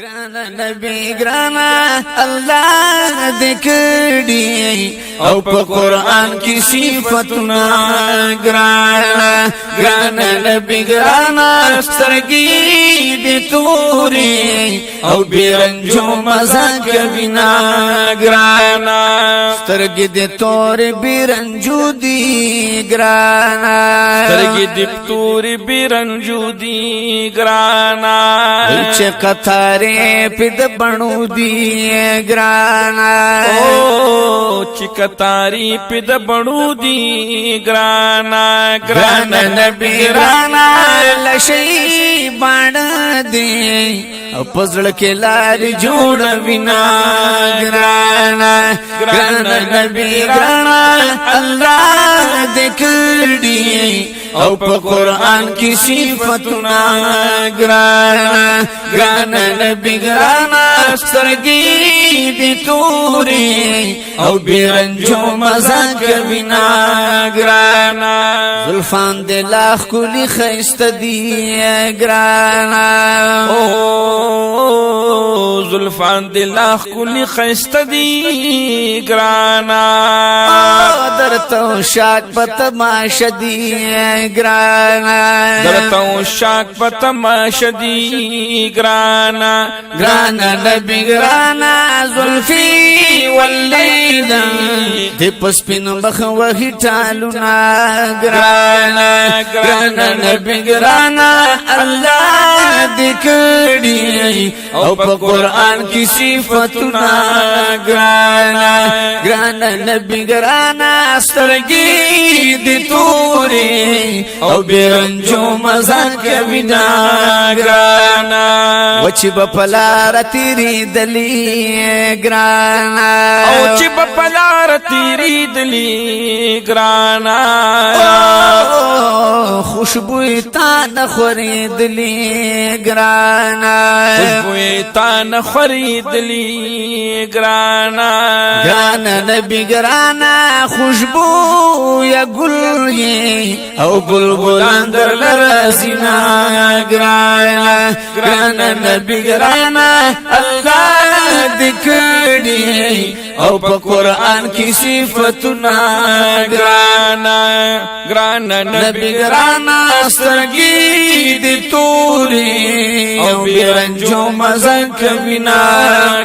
گرانا نبی گرانا اللہ دکڑی او پا قرآن کی صفتنا گرانا گرانا نبی گرانا سترگی دی توری او بیرنجو مزا کبینا گرانا سترگی دی توری بیرنجو دی گرانا سترگی دی توری بیرنجو دی گرانا چه قطاری پد بنو دی گرانا چکتاری پد بنو دی گرانا گرانا نبی گرانا لشی بان دی پزڑ کے لار جوڑ بنا گرانا گرانا نبی گرانا اللہ دکڑی او پا قرآن کی صفتنا گرانا گرانا نبی گرانا سترگی دی توری او بیرنجو مزا کبینا گرانا زلفان دی لاخ کلی خیست دی گرانا زلفان دی لاخ کلی خیست دی گرانا درتو شاک پتماش دی گرانا درتو شاک پتماش دی گرانا گرانا نبی گرانا زلفی واللیلا دی پسپین بخوہی ٹالونا گرانا گرانا نبی گرانا اللہ دکڑی او پا قرآن کی صفتنا گرانا گرانا نبی گرانا سترگی دی توری او بیرنجو مزا کبینا گرانا وچی بپلار تیری دلی گرانا وچی بپلار تیری دلی گرانا خوشبوی تان خریدلی گرانا خوشبوی تان خریدلی گرانا گرانا نبی گرانا خوشبو یا گل یہ او بلبلان در لرزینا گرانا گرانا نبی گرانا اللہ دکڑی او پا قرآن کی صفتنا گرانا گرانا نبی گرانا سترگی دی توری او بیرنجو مزا کبینا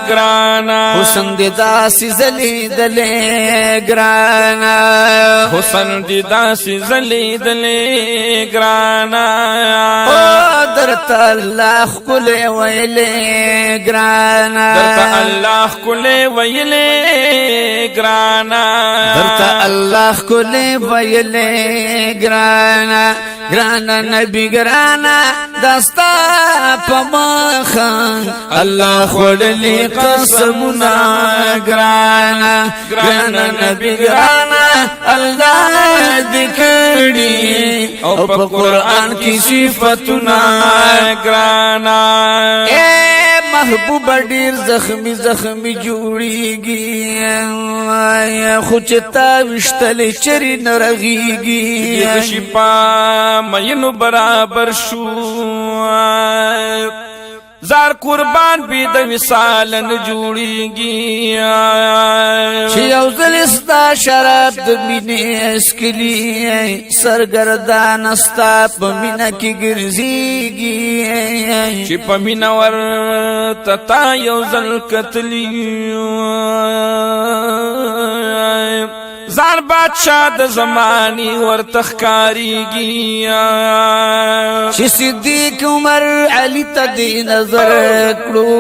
گرانا حسن دی داسی زلی دلی گرانا حسن دی داسی زلی دلی گرانا درتا اللہ کلے ویلے گرانا درتا اللہ کلے ویلے گرانا درتا اللہ کلے ویلے گرانا گرانا نبی گرانا دستا پمخان اللہ خودلی قسمنا گرانا گرانا نبی گرانا اللہ دکڑی او پا قرآن کی صفتنا گرانا محبوب ډیر زخمی زخمی جوړیږي خوچتا وشتل چری نرغیږي شپا مینو برابر شو زار قربان بی د وصالن جوړیږي چې یو ځل استا شراب د مینې اسکلی سرګردان استا په مینا کې ګرځيږي چې په مینا ور تتا یو ځل کتلی زار بادشاہ د زمانی ور تخکاریږي چې صدیق عمر علی ته دی نظر کړو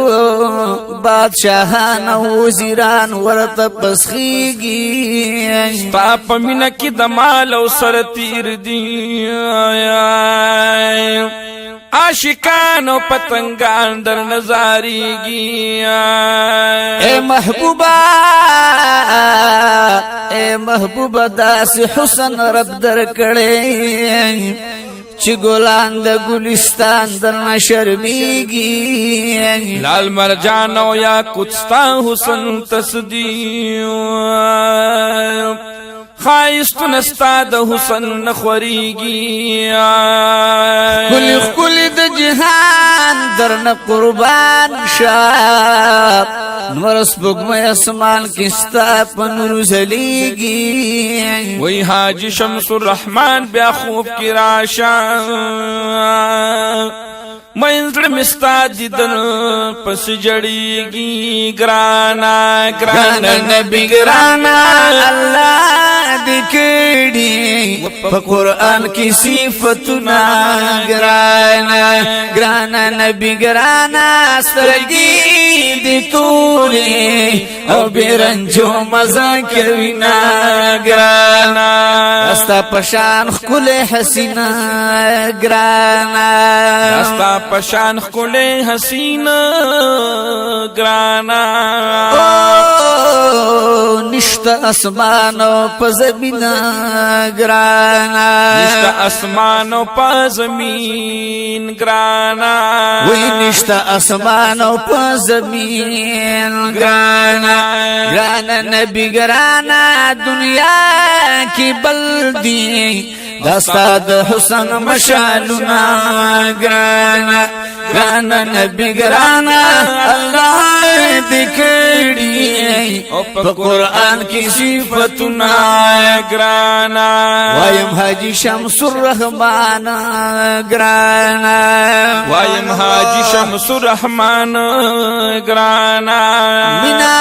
بادشاہان او وزیران ورته پسخیږي ستا په مینا کې د مال او سر تیر دی عاشقان و پتنگان در نظاریگی اے محبوبا اے محبوبا داس حسن رب در کڑے چی گلان دا گلستان در نشرمیگی لال مرجانو یا کچستا حسن تصدیو خایست نستا د حسن نخوریږي کلی کلی د جهان درن قربان شاب نور سپوږمۍ اسمان کې ستا په نور ځلیږي وای حاجی شمس الرحمن بیا خوب کی راشا منزل مستا دیدن پس جڑیگی گرانا گرانا نبی گرانا اللہ دکڑی پا قرآن کی صفتنا گرانا گرانا نبی گرانا سرگی دی توری او بیرنجو مزا کوینا گرانا استا پشان خکل حسینا گرانا استا پشان خکل حسینا گرانا نشتا اسمانو پا زمینا گرانا نشتا اسمانو پا زمین گرانا وی نشتا اسمانو پا زمین گرانا گرانا نبی گرانا دنیا کی بلدی دستا د حسن مشالونا گرانا گرانا نبی گرانا اللہ دکڑی پا قرآن کی صفتنا گرانا وایم حاجی شمس الرحمن گرانا وایم حاجی شمس الرحمن گرانا مینا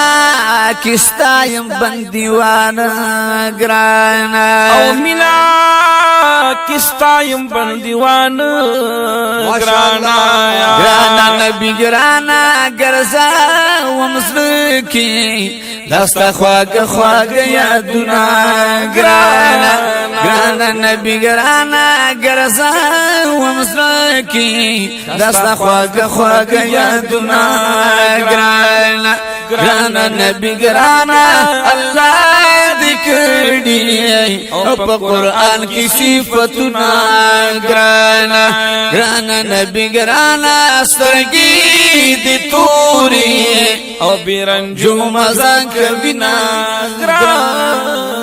کستایم بندیوان گرانا او مینا کستایم بندیوان گرانا گرانا نبی گرانا گرزا ومسلکی دستا خواگ خواگ یادونا گرانا گرانا نبی گرانا گرزا ومسلکی دستا خواگ خواگ یادونا گرانا گرانا نبی گرانا اللہ دکڑی پا قرآن کی صفتنا گرانا گرانا نبی گرانا سرگی دی توری او بیرنجو جو مزا کوینا گرانا